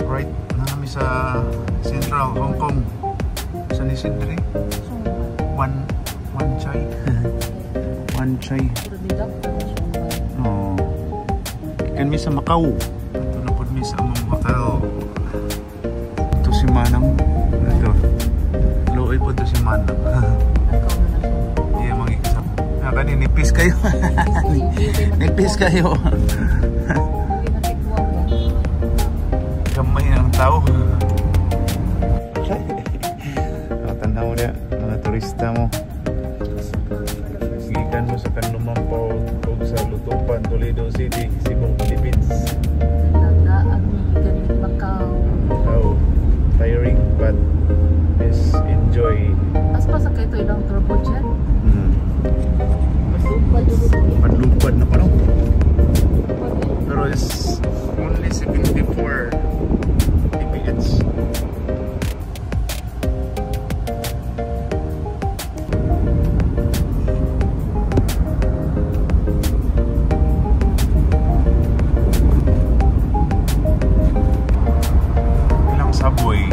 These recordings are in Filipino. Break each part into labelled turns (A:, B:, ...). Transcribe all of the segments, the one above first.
A: right na kami sa Central Hong Kong. Sa Nisidri. One chai. One chai. Oh. Ikan mi sa Macau. Ito na po mi sa among hotel. Ito si Manang. Ito. Looy po ito si Manang. Iya mag-ikasap. Kani nipis kayo. Nipis kayo. Kamay ang tao. Tanaw niya mga turista mo. Gikan mo sa Kanlumampaw o sa Lutupan, Toledo City, Cebu, Philippines. Oh, tiring but is enjoy.
B: Pas kayo ito ilang turbo jet?
A: Padlupad na pa no? Pero is only 74 tickets. Subway.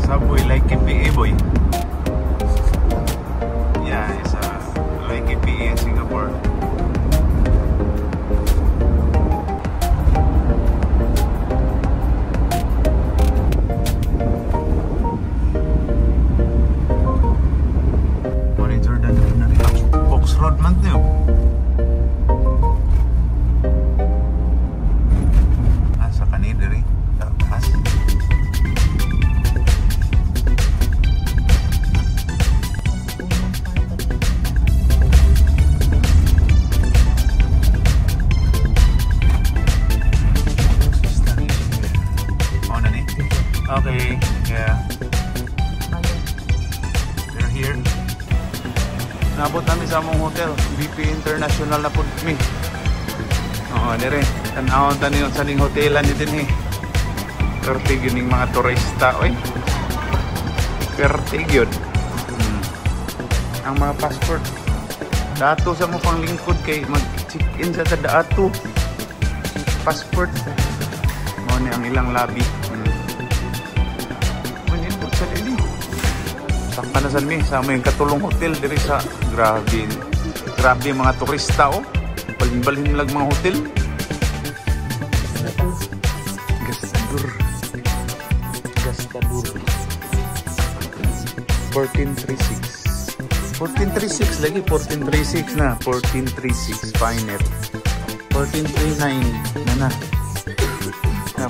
A: Subway like KPA boy. Yeah, it's like KPA in Singapore. Monitor dan Box Road man niyo. Okay, yeah. We're here. Nabot namin sa among hotel. BP International na po kami. Oo, dire. Tanawon tanin sa ning hotelan dito ni. Pertig yun yung mga turista. Oy. Pertig yun. Ang mga passport. Dato sa mo pang lingkod kay mag-check-in sa dato. Passport. Mao ni ang ilang lobby. Panasan mi sa may katulong hotel diri sa grabe mga turista oh. Balhin lang mga hotel. Gastadur 1436 lagi 1436 na 1436 Pioneer 1439 na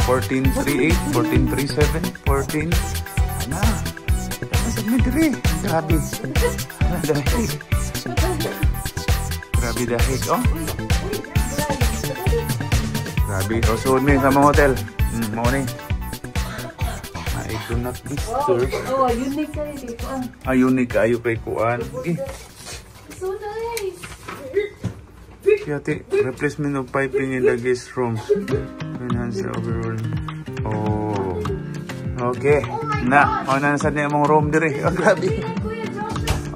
A: 1438 1437 14 na Madre, grabe. Dahil. Grabe dahil, oh. Grabe. O, suod mi sa mga hotel. Mau ni. I do not disturb.
B: Oh, unique ka rin kuan.
A: Unique kayo kay kuan.
B: So nice.
A: Yati, replacement of piping in the guest room. Enhance the overall. Oh. Okay. Na, na sa niya mong room dire. Oh, grabe.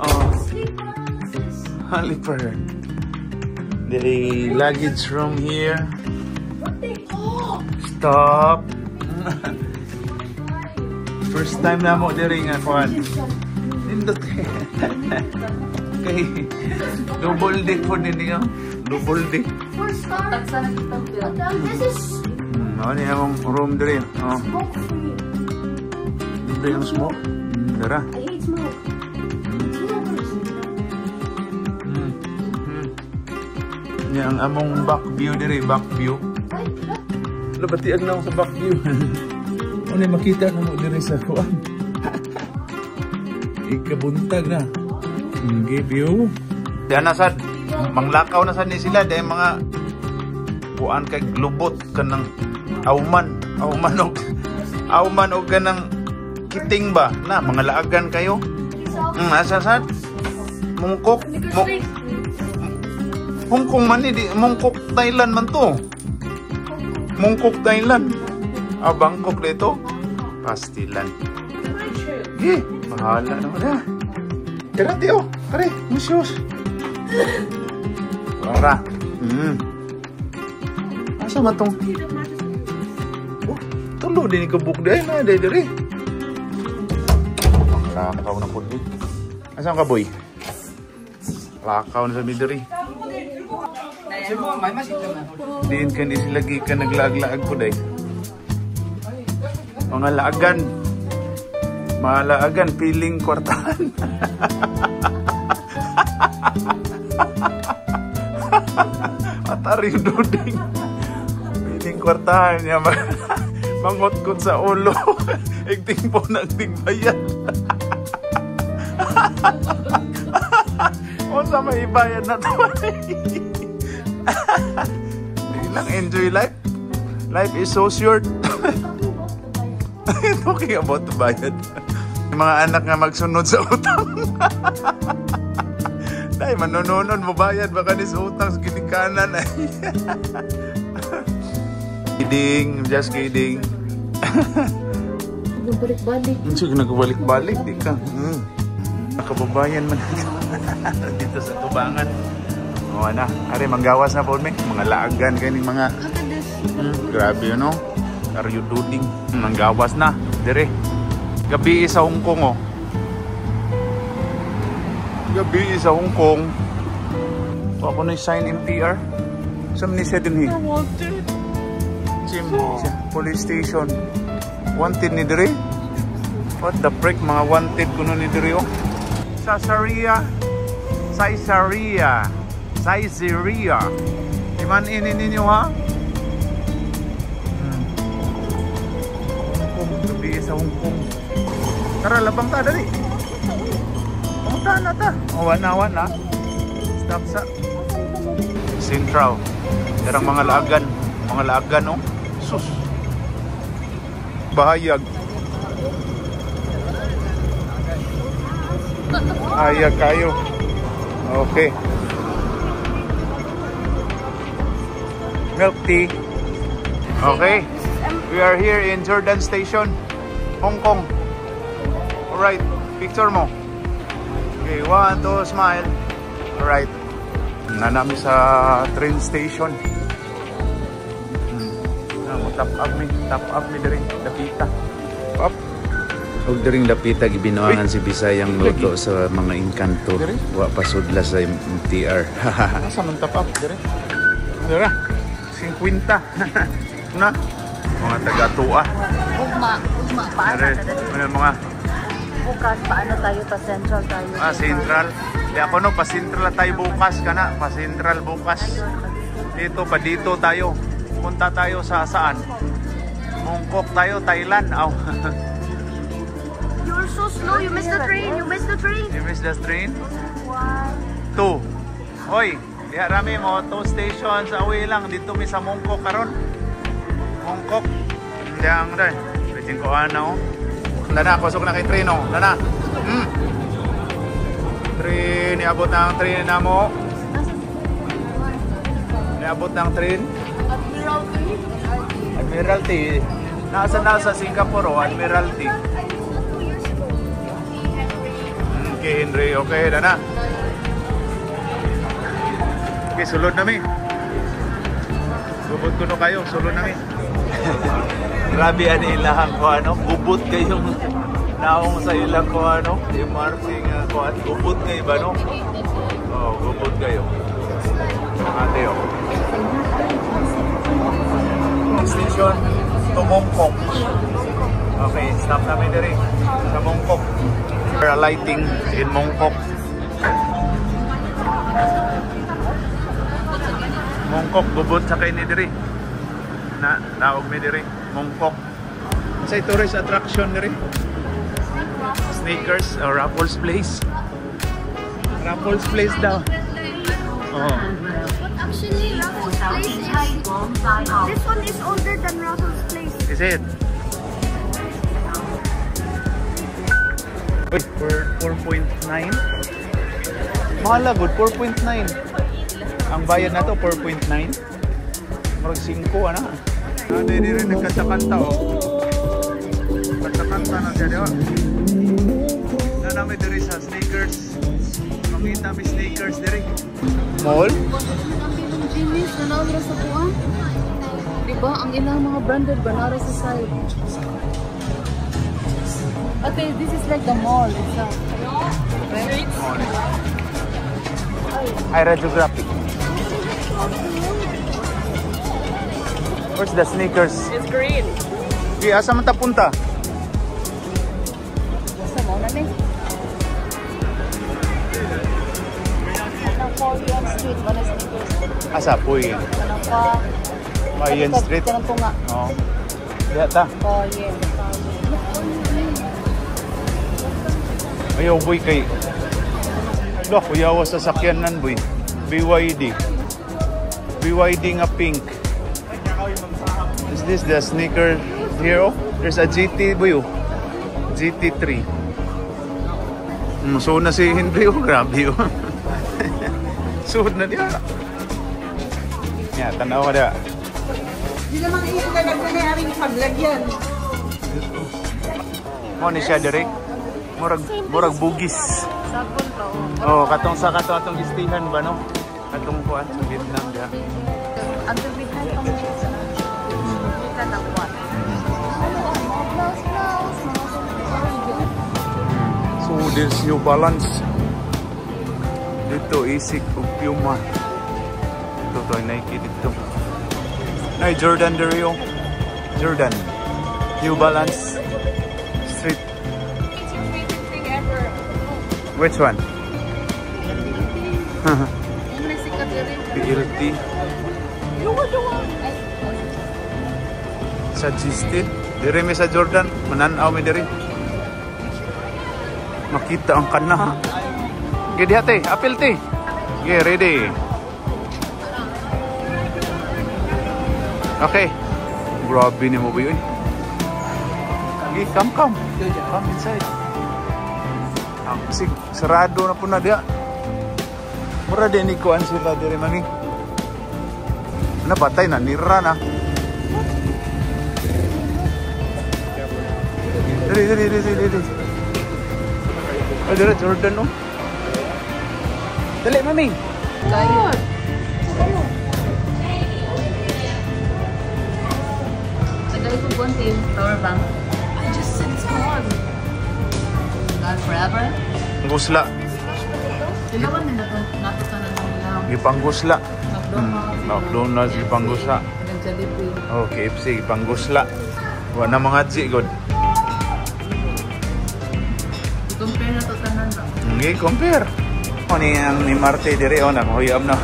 A: Oh. Haliper. The luggage room here. Stop. First time na mo dire nga kuan. Nindot. Okay. Double deck po din niyo. Double deck. Ano niya mong room dire. Oh. Libre ng smoke. Dara.
B: I hate smoke.
A: Yan ang among back view dire, back view. Labatian lang sa back view. Ano makita mo dire sa kuan? Ikabuntag na. Give view. Diyan na sad. Manglakaw na sad ni sila dahil mga kuan kay globot kanang auman og kanang kiting ba na mga laagan kayo. Asa sad? Mungkok. Hong Kong man di Mungkok Thailand man to. Mungkok Thailand. Bangkok dito. Pastilan. Bahala naman na. Tira tiyo. Kare, musyos. Ora. Asa man tong? Oh, tulo din ikabuk day na day diri. Lakaw na po din. Asa ka boy? Lakaw na sa midiri. Diin ka ni lagi ka naglaag-laag po day. Mga laagan. Mga laagan piling kwartahan. Atari duding. Piling kwartahan niya. Mangot-kot sa ulo. Igting po nagtigbayan. O sa may ibayan na to. Lang enjoy life. Life is so short. Talking about the bayad. Yung mga anak nga magsunod sa utang. Dahil manununod mo bayad baka ni sa utang sa ginikanan. Kidding, just kidding.
B: Nagbalik-balik.
A: Sige, nagbalik-balik, di ka. Nakababayan man dito sa tubangan. O na, ari manggawas na po may mga laagan kaning mga grabe yun no. Are you doing? Manggawas na, dire. Gabi sa Hong Kong oh. Gabi sa Hong Kong. O ako na sign MTR. Saan ni siya din police station. Wanted ni dire. What the frick, mga wanted kuno ni dire oh. Caesarea. Iman ini ninyo ha? Gabi sa Hong Kong. Tara, labang ta dali. Pumunta na ta. Awan na. Stop sa Central. Darang mga laagan. Mga laagan no? Sus. Bahayag. Hayag kayo. Okay. Milk tea. Okay. We are here in Jordan Station, Hong Kong. Alright. Picture mo. Okay. 1, 2, smile. Alright. Nanami sa train station. Tap up me diri. Dapita. Up.
C: Huwag daring dapita gibinawangan si Bisayang luto sa mga inkanto. Wa pasudla sa MTR.
A: Asa man tap up diri? Dira. 50. Na. Mga taga-tua.
B: Ugma. Paano
A: mga
B: bukas, paano tayo pa Central tayo?
A: Central. Di ako no, pa Central tayo bukas ka na. Pa Central bukas. Dito tayo. Punta tayo sa saan? Mongkok tayo, Thailand. Oh.
B: You're so slow. You missed the train. You missed the train.
A: 2. Hoy, diha rami mo 2 stations away lang dito mi sa Mongkok karon. Mongkok. Diang dai. Pwedeng ko ano. Dana, pasok na kay train oh. Dana. Train, niabot na ang train na mo. Niabot na ang train. Admiralty. Nasa Singapore oh, Admiralty. Okay, Henry. Okay, Dana. Okay, sulod na mi. Gubot ko no kayo, sulod na mi. Grabe ani ilahang ko ano, gubot kayong naong sa ilang ko ano, MRT nga ko at gubot kayo ba no? Oh, gubot kayo. Ate oh. Station to Mongkok. Okay, stop namin diri sa Mongkok. We're alighting in Mongkok. Mongkok, gubot sa kay ni diri. Naog mi diri, Mongkok. Sa tourist attraction diri. Sneakers or Raffles Place. Raffles Place daw. Oh.
B: Actually, Raffles Place this one is older than Raffles Place.
A: Is it? Wait, for 4.9? Mahal good, 4.9. Ang bayad na to 4.9. Marag 5 ana. Hindi rin nagkanta-kanta oh. Kanta-kanta na siya, di ba? Nanami diri sa sneakers. Makita mi sneakers diri. Mall?
D: Jimmy's na naura sa buwan. Diba? Ang ilang mga branded ba naura sa side. Okay, this is like the mall itself. Right?
A: Aerogeographic. Where's the sneakers?
D: It's green.
A: Okay, asa man ta punta?
D: Sa mall na ni. Anong Korean street? Wala sneakers.
A: Asa puy.
D: Anong pa?
A: Mayan Street.
D: Kanang po nga.
A: Oh. Diya ta.
D: Korean.
A: Ayaw boy kay. Loh, kuyawa sa sakyanan boy. BYD. BYD nga pink. Is this the sneaker here? Oh, there's a GT boy. Oh. GT3. So na si Henry. Oh, grabe. Oh. Suod na diya. Yeah, tanaw ka diya.
E: Di naman iyo na nagkanayaring paglagyan.
A: Mo ni siya direk. Murag bugis.
D: Sabon pa.
A: Oh, katong istihan ba no? Katong kuan sa Vietnam diha.
D: Ang tubihan pang kita na kuwan.
A: So there's New Balance. Dito Isik ug Puma. Ito to Nike dito. Nay Jordan Dario. Jordan. New Balance. Street.
D: It's your favorite thing ever.
A: Which one?
D: Yung nasikat yun.
A: PLT. Suggested. Dire mi sa Jordan. Mananaw mi dire. Makita ang kana. Gidi hati. Apil ti. Okay, ready. Okay. Grabe ni mo ba yun? Okay, come. Come inside. Sig sarado na po na dia. Mura din ikuan sila dire mani. Napatay na nira na. Dali. Oh, dire Jordan no. Dali mami.
D: Kaya. Tagal ko buntin. Power bank. I just said it's gone. Gone forever?
A: Gusla.
D: Dalawa na natutunan ng lang.
A: Ipanggusla.
D: McDonald's.
A: McDonald's ipanggusla.
D: Nag-Jollibee.
A: Oh, KFC ipanggusla. Wa na mga G god.
D: I-compare na to tanan ba?
A: Ngi compare. Ano ang MRT dire oh nakahuyam na.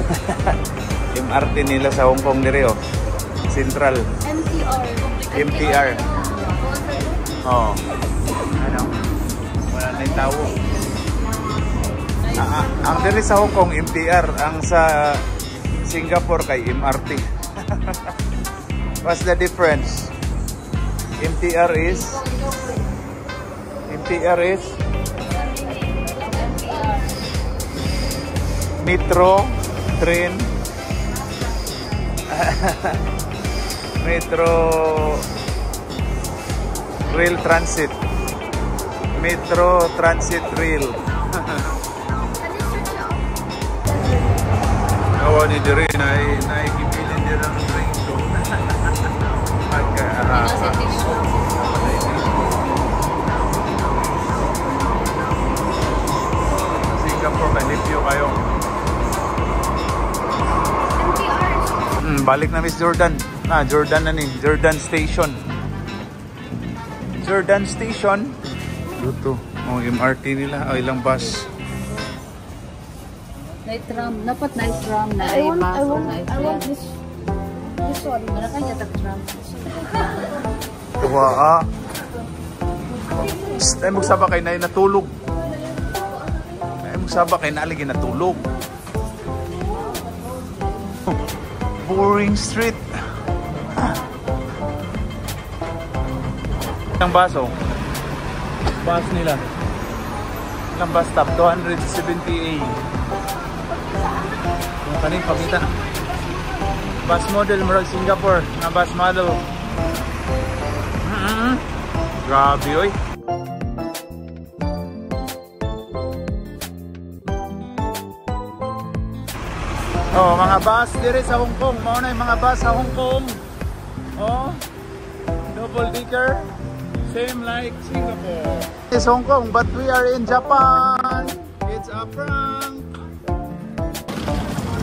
A: MRT nila sa Hong Kong dire oh. Central. MTR. Oh. Ano? Wala na yung tao. Ang dire sa Hong Kong MTR, ang sa Singapore kay MRT. What's the difference? MTR is Metro train. Metro Rail Transit. Metro Transit Rail. Awa ni dire na ikibilin din ang train ko. Singapore, kalipyo kayo. Balik na Miss Jordan. Jordan na ni. Jordan Station. Jordan Station. Dito. Oh, MRT nila. Oh, ilang bus.
D: Night tram. Dapat night tram na
B: I want
D: bus.
B: this one.
D: Mana kanya tak tram.
A: Tuwa ay magsaba kay na natulog. Ay magsaba kay naaligi natulog. Boring street. Ang baso. Bus nila. Ilang bus stop? 270A. Yung kanin, pakita. Bus model, murag Singapore. Na bus model. Grabe, oy. Oh, mga bus dire sa Hong Kong. Mao na yung mga bus sa Hong Kong. Oh. Double decker. Same like Singapore. It's Hong Kong, but we are in Japan. It's a prank.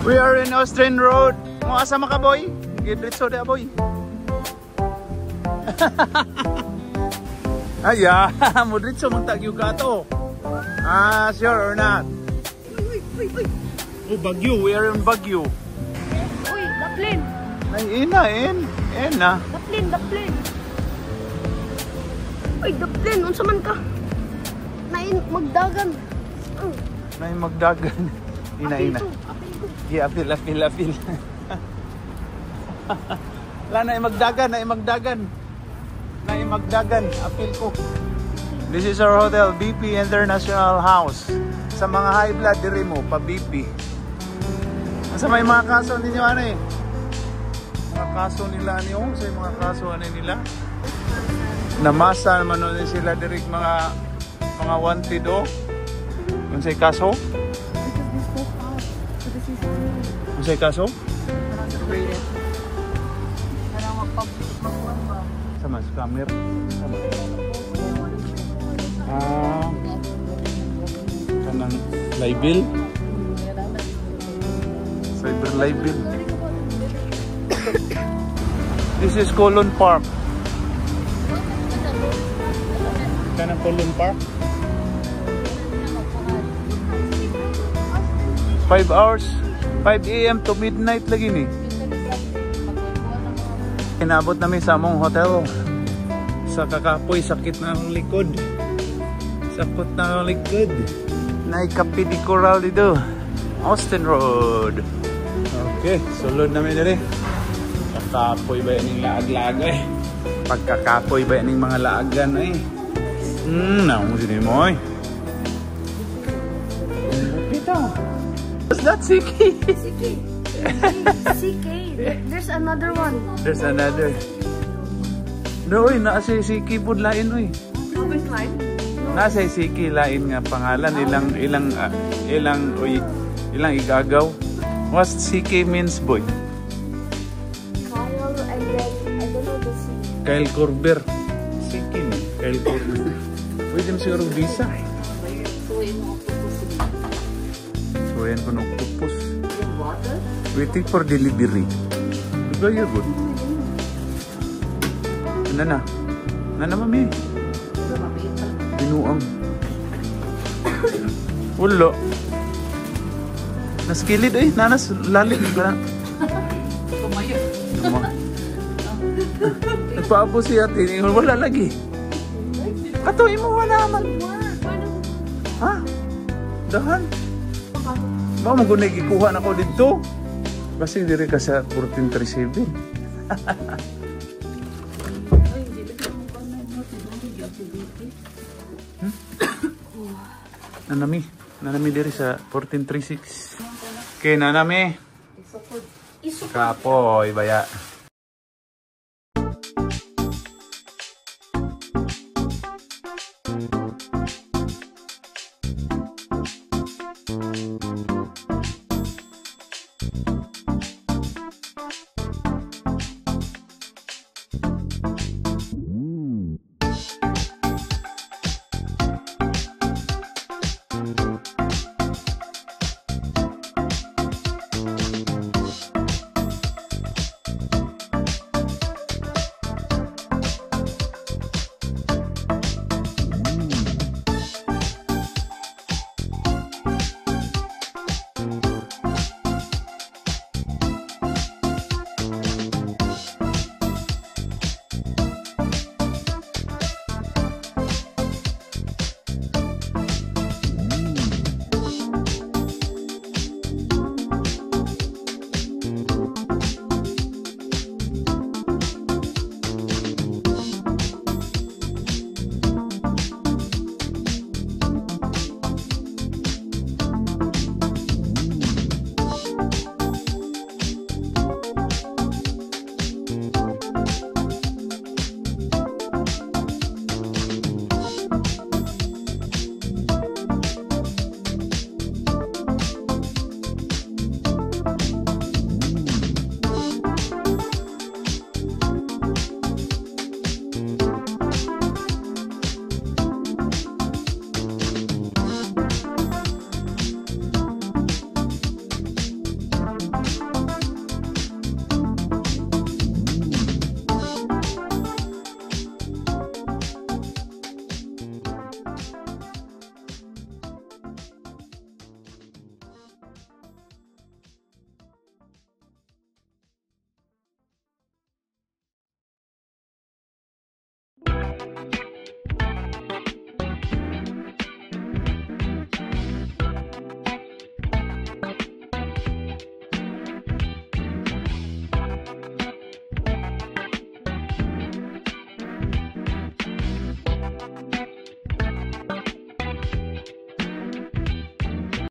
A: We are in Austrian Road. Mo asa maka boy? Gidritso de boy. Aya, mo dritso man tagyo ka to. Ah, sure or not? Oh, Baguio. We are in Baguio.
B: Uy, the plane.
A: Ay, ina.
B: The plane. Uy, the plane. Unsa man ka? Nain magdagan.
A: Nay magdagan. Ina. Yeah, apil. Nay magdagan. Apil ko. This is our hotel, BP International House. Sa mga high blood diri mo, pa BP. Sa may mga kaso ninyo ano eh? Mga kaso nila niyo, sa mga kaso ano nila? Namasa naman nun sila diri mga wanted o. Unsay kaso? Unsay kaso? Sama scammer. Kanang libel. Cyber libel. This is Colon Park. Kanang Colon Park. 5 hours. 5 AM to midnight lagi ni. Inabot namin sa among hotel. Sa kakapoy, sakit ng likod. Sakot ng likod. Naikapi di Coral dito. Austin Road. Okay, sulod namin dali. Kakapoy ba yan yung laag-laag eh. Pagkakapoy ba yan yung mga laagan eh. Naong sini mo eh. What's that, Siki?
B: CK. There's another one.
A: There's another. No, oy, nasa Siki po lain oy.
B: Robin Klein?
A: Nasa Siki lain nga pangalan. Ilang igagaw. What's CK means, boy?
B: Kyle and then, I don't know the C.
A: Kyle Corber. CK ni. Kyle Corber. Pwede mo siguro visa. So, yan ko ng octopus. Waiting for delivery. Very good. Nana mami. Binuang. Ulo. Naskilid eh. Nanas lalim ka na.
D: Tumayo.
A: Nagpaabo siya. Wala lagi. Katuloy mo wala man. Ha? Dahan? Baka magunay gikuha na ko dito. Kasi diri ka sa 1437. Nanami diri sa 1436. Okay, nanami. Kapoy baya.